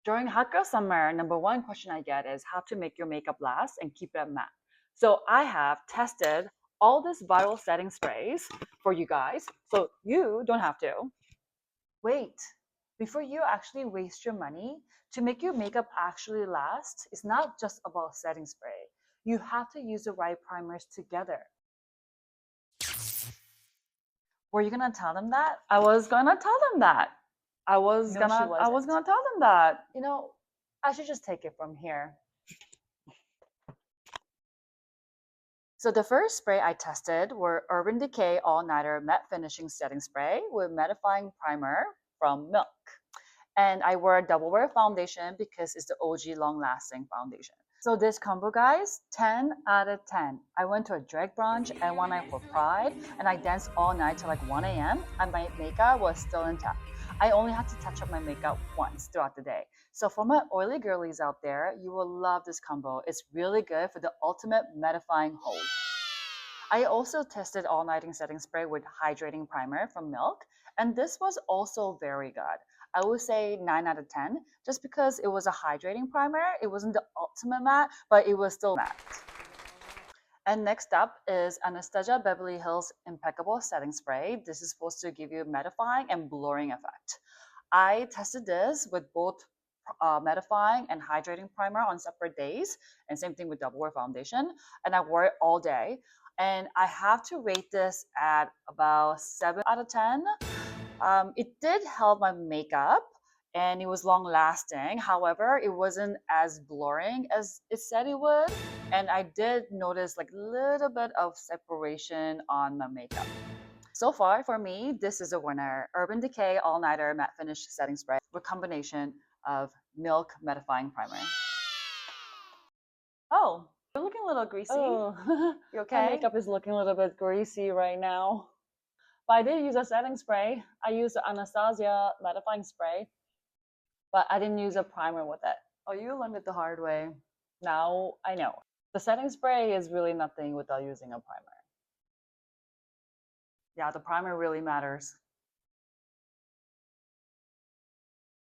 During hot girl summer, number one question I get is how to make your makeup last and keep it matte. So I have tested all these viral setting sprays for you guys, so you don't have to. Wait, before you actually waste your money, to make your makeup actually last, it's not just about setting spray. You have to use the right primers together. Were you gonna tell them that? I was gonna tell them that. I was No, she gonna I was wasn't. gonna tell them that. I should just take it from here. So the first spray I tested were Urban Decay All Nighter Matte Finishing Setting Spray with mattifying primer from Milk. And I wore a double wear foundation because it's the OG long lasting foundation. So this combo, guys, 10 out of 10. I went to a drag brunch and one night for Pride, and I danced all night till like 1 a.m. and my makeup was still intact. I only had to touch up my makeup once throughout the day. So for my oily girlies out there, you will love this combo. It's really good for the ultimate mattifying hold. I also tested all nighting setting spray with hydrating primer from Milk, and this was also very good. I would say 9 out of 10 just because it was a hydrating primer. It wasn't the ultimate matte, but it was still matte. And next up is Anastasia Beverly Hills Impeccable Setting Spray. This is supposed to give you a mattifying and blurring effect. I tested this with both mattifying and hydrating primer on separate days, and same thing with double wear foundation. And I wore it all day. And I have to rate this at about 7 out of 10. It did help my makeup and it was long lasting. However, it wasn't as blurring as it said it would. And I did notice like a little bit of separation on my makeup. So far for me, this is a winner. Urban Decay All Nighter Matte Finish Setting Spray with combination of Milk Mattifying Primer. Oh, you're looking a little greasy. Oh, You my okay? makeup is looking a little bit greasy right now. But I did use a setting spray. I used the Anastasia mattifying spray, but I didn't use a primer with it. Oh, you learned it the hard way. Now I know. The setting spray is really nothing without using a primer. Yeah, the primer really matters.